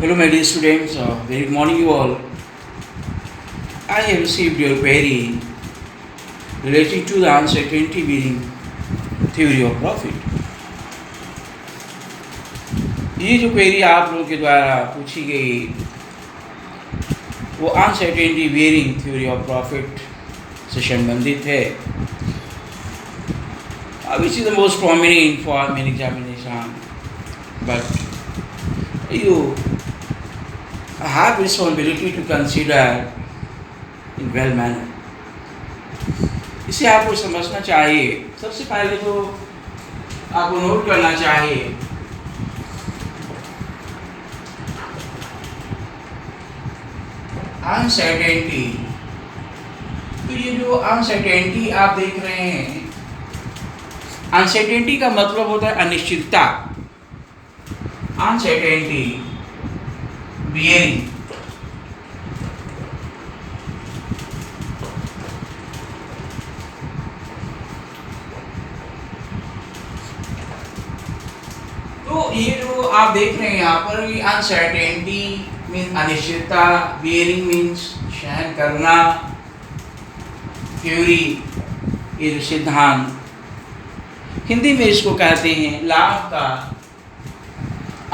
Hello, my dear students. Very good morning, you all. I have received your query relating to the uncertainty bearing theory of profit. ये जो query आप लोगों के द्वारा पूछी गई वो uncertainty wearing theory of profit से संबंधित है. Which is the most prominent for main examination, but you have responsibility to consider in well manner. इसे आपको समझना चाहिए. सबसे पहले तो आपको नोट करना चाहिए अनसर्टेनिटी. तो ये जो अनसर्टेनिटी आप देख रहे हैं, अनसर्टेनिटी का मतलब होता है अनिश्चितता. अनसर्टेनिटी बियरिंग तो ये जो आप देख रहे हैं यहाँ पर, ये अनसर्टेनिटी मीन्स अनिश्चितता, बियरिंग मीन्स सहन करना, थ्योरी ये सिद्धांत, हिंदी में इसको कहते हैं लाभ का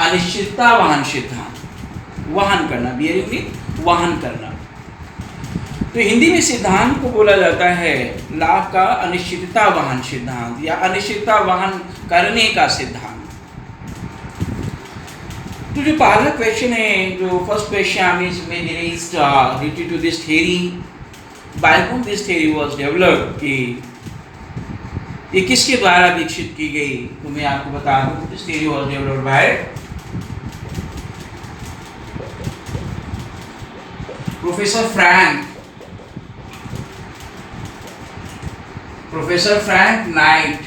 अनिश्चितता वहन सिद्धांत. वहन करना, बियरिंग मीन वहन करना. तो हिंदी में सिद्धांत को बोला जाता है लाभ का अनिश्चितता वहन सिद्धांत या अनिश्चितता वहन करने का सिद्धांत. तो जो पहला क्वेश्चन है, जो first question is related to this theory, by whom this theory was developed, कि ये किसके द्वारा विकसित की गई. तो मैं आपको बता दूं, this theory was developed by professor Frank night.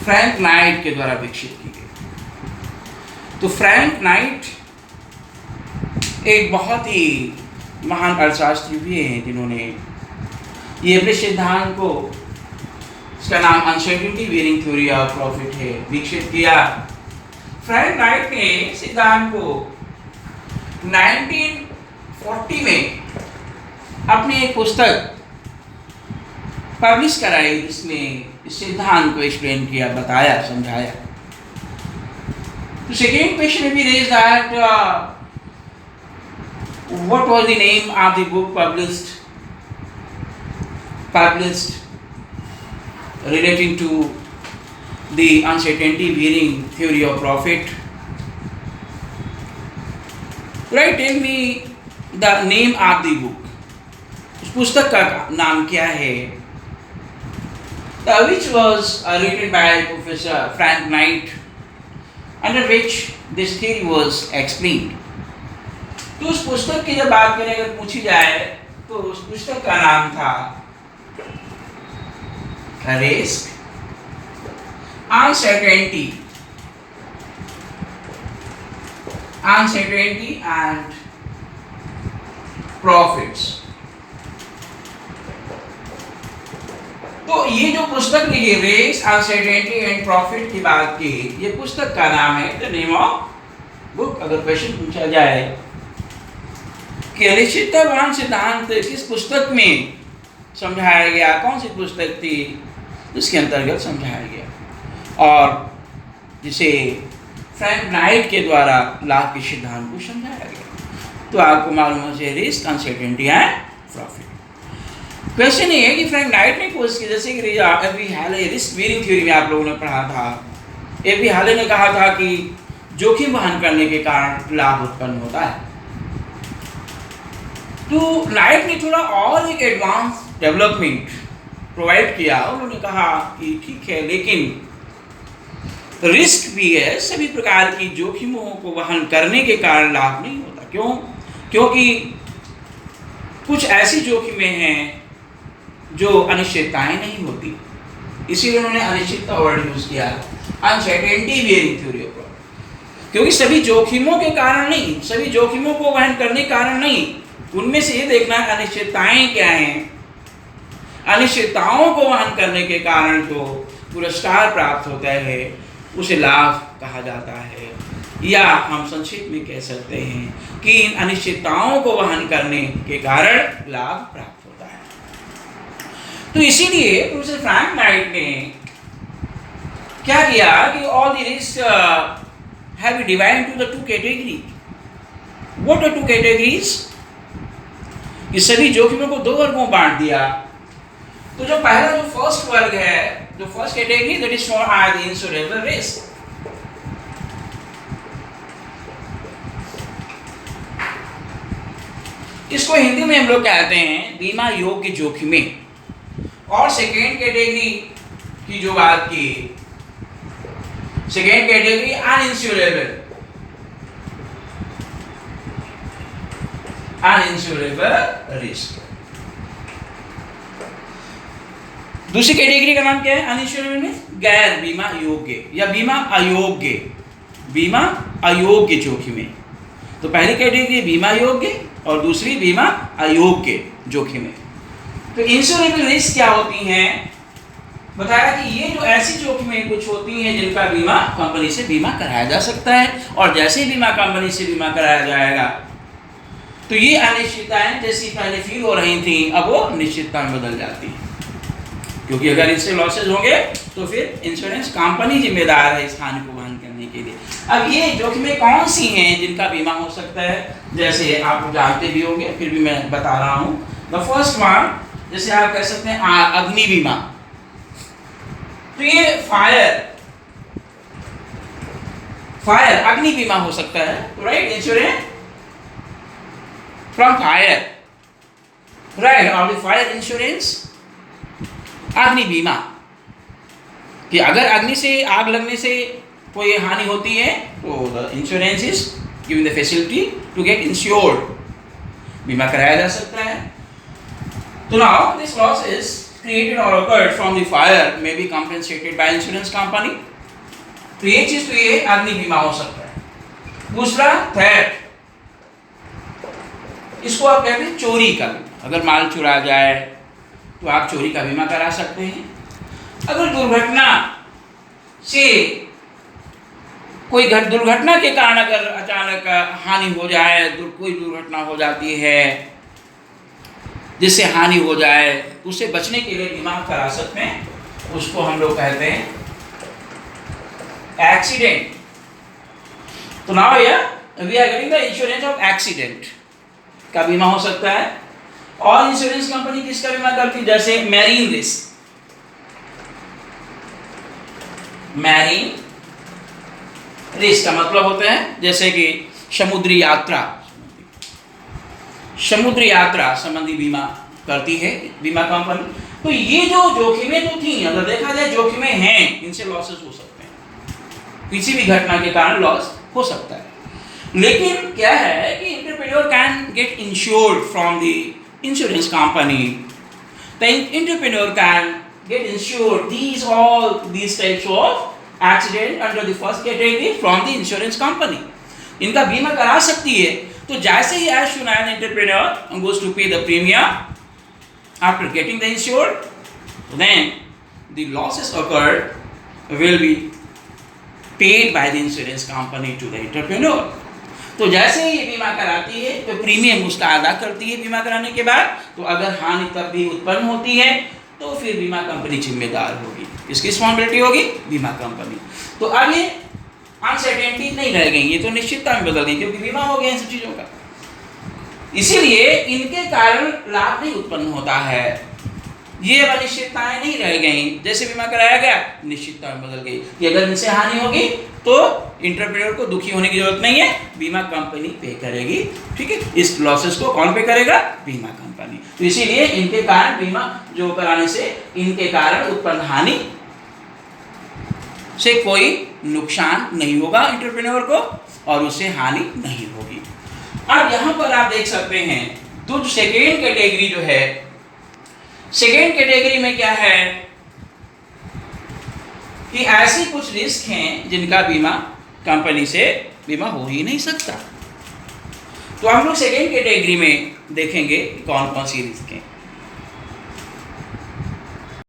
Frank night के द्वारा विकसित की गई. तो फ्रैंक नाइट एक बहुत ही महान अर्थशास्त्री भी हैं जिन्होंने ये अपने सिद्धांत को, इसका नाम uncertainty wearing theory of profit है, विकसित किया. फ्रैंक नाइट ने सिद्धांत को 1940 में अपनी एक पुस्तक पब्लिश कराई, जिसमें इस सिद्धांत को एक्सप्लेन किया, बताया, समझाया. तो सेकेंड क्वेश्चन में भी raise that what was the name of the book published relating to the uncertainty bearing theory of profit? Right, tell me the name of the book. उस पुस्तक का नाम क्या है? Which was written by Professor Frank Knight, under which this theory was explained. तो उस पुस्तक की जब बात करें, अगर पूछी जाए, तो उस पुस्तक का नाम था रिस्क, अनसर्टेनिटी एंड प्रॉफिट्स. तो ये जो पुस्तक लिखी, रिस्क, अनसर्टेनिटी एंड प्रॉफिट की बात की, ये पुस्तक का नाम है, द नेम ऑफ बुक. अगर क्वेश्चन पूछा जाए कि अनिश्चितता वहन सिद्धांत किस पुस्तक में समझाया गया, कौन सी पुस्तक थी जिसके अंतर्गत समझाया गया, और जिसे फ्रैंक नाइट के द्वारा लाभ के सिद्धांत को समझाया गया, तो आपको मालूम हो जाए risk, uncertainty and profit. Question ये है कि फ्रैंक नाइट ने कोशिश की, जैसे कि एवी हाले रिस्क बेयरिंग थ्योरी में आप लोगों ने पढ़ा था, एवी हाले ने कहा था कि जोखिम वहन करने के कारण लाभ उत्पन्न होता है. तो नाइट ने थोड़ा और एक एडवांस डेवलपमेंट प्रोवाइड किया. उन्होंने कहा कि ठीक है, लेकिन रिस्क भी है, सभी प्रकार की जोखिमों को वहन करने के कारण लाभ नहीं होता. क्यों? क्योंकि कुछ ऐसी जोखिमें हैं जो अनिश्चितताएं नहीं होती. इसीलिए उन्होंने अनिश्चितता वर्ड यूज किया, uncertainty wearing theory of profit. क्योंकि सभी जोखिमों के कारण नहीं, सभी जोखिमों को वहन करने के कारण नहीं, उनमें से ये देखना है अनिश्चितताएं क्या हैं. अनिश्चितताओं को वहन करने के कारण तो पुरस्कार प्राप्त होता है, उसे लाभ कहा जाता है, या हम संक्षिप्त में कह सकते हैं कि इन अनिश्चितताओं को वहन करने के कारण लाभ प्राप्त होता है। तो इसीलिए प्रोफेसर फ्रैंक नाइट ने क्या किया कि all the risk have be divided into the two category. What are two categories? ये सभी जोखिमों को दो वर्गों में बांट दिया। तो जो पहला जो फर्स्ट वर्ग है, जो first category, that is for the insurable risk. इसको हिंदी में हम लोग कहते हैं बीमा योग्य जोखिमें। और सेकेंड कैटेगरी की जो बात की, सेकेंड कैटेगरी अनइंश्योरेबल रिस्क। दूसरी कैटेगरी का नाम क्या है? अनइंश्योरेबल में गैर बीमा योग्य या बीमा अयोग्य जोखिमें। तो पहली कैटेगरी बीमा योग्य और दूसरी बीमा अयोग्य जोखिमें। तो इंश्योरेबल रिस्क क्या होती हैं? बताया कि ये जो ऐसी जोखिमें कुछ होती हैं जिनका बीमा कंपनी से बीमा कराया जा सकता है, और जैसे ही बीमा कंपनी से बीमा कराया जाएगा तो ये अनिश्चितताएं जैसी पहले फील हो रही थी अब वो निश्चितता में बदल जाती हैं, क्योंकि अगर इससे लॉसेज होंगे तो फिर इंश्योरेंस कंपनी जिम्मेदार है इस हानि को वहन करने के लिए। अब ये जोखिमें कौन सी हैं जिनका बीमा हो सकता है? जैसे आप जानते भी होंगे, फिर भी मैं बता रहा हूँ। द फर्स्ट वन, जैसे आप कह सकते हैं अग्नि बीमा। तो ये फायर अग्नि बीमा हो सकता है, right? Insurance from fire, right? और द फायर इंश्योरेंस अग्नि बीमा, कि अगर अग्नि से आग लगने से कोई हानि होती है तो the insurance is giving the facility to get insured, बीमा कराया जा सकता है। तो now this loss is created or occurred from the fire may be compensated by insurance company। तो ये चीज तो ये अग्नि बीमा हो सकता है। दूसरा थेफ्ट, इसको आप कहते हैं चोरी का बीमा। अगर माल चुरा जाए तो आप चोरी का बीमा करा सकते हैं। अगर दुर्घटना से कोई दुर्घटना के कारण अगर अचानक हानि हो जाए, कोई दुर्घटना हो जाती है जिससे हानि हो जाए, उससे बचने के लिए बीमा करा सकते हैं। उसको हम लोग कहते हैं एक्सीडेंट। तो now here we are getting the insurance of accident का बीमा हो सकता है। और इंश्योरेंस कंपनी किसका बीमा करती है? जैसे मैरीन रिस्क, मैरीन रिस्क का मतलब होता है जैसे कि समुद्री यात्रा संबंधी बीमा करती है बीमा कंपनी। तो ये जो जोखिमें तो थी, अगर देखा जाए जोखिमें हैं, इनसे लॉसेस हो सकते हैं, किसी भी घटना के कारण लॉस हो सकता है। लेकिन क्या है कि entrepreneur can get insured from the insurance company. The entrepreneur can get insured these types of accident under the first category from the insurance company। इनका बीमा करा सकती है। तो जैसे ही as soon as entrepreneur goes to pay the premium after getting the insured, then the losses occurred will be paid by the insurance company to the entrepreneur। तो जैसे ही ये बीमा कराती है तो प्रीमियम उसका अदा करती है बीमा कराने के बाद। तो अगर हानि तब भी उत्पन्न होती है तो फिर बीमा कंपनी जिम्मेदार होगी। किसकी रिस्पॉन्सिबिलिटी होगी? बीमा कंपनी। तो अब ये अनसर्टेनिटी नहीं रह गई, ये तो निश्चितता में बदल गई, क्योंकि बीमा हो गया इन सब चीजों का। इसीलिए इनके कारण लाभ नहीं उत्पन्न होता है, ये अनिश्चितताएं नहीं रह गई। जैसे बीमा कराया गया निश्चितता में बदल गई कि अगर इनसे हानि होगी तो एंटरप्रेन्योर को दुखी होने की जरूरत नहीं है, बीमा कंपनी पे करेगी। ठीक है, इस लॉसेस को कौन पे करेगा? बीमा कंपनी। तो इसीलिए इनके कारण बीमा जो कराने से इनके कारण उत्पन्न हानि से कोई नुकसान नहीं होगा एंटरप्रेन्योर को, और उससे हानि नहीं होगी। अब यहाँ पर आप देख सकते हैं तो सेकेंड कैटेगरी जो है, सेकेंड कैटेगरी में क्या है कि ऐसी कुछ रिस्क हैं जिनका बीमा कंपनी से बीमा हो ही नहीं सकता। तो हम लोग सेकेंड कैटेगरी में देखेंगे कौन कौन सी रिस्क हैं।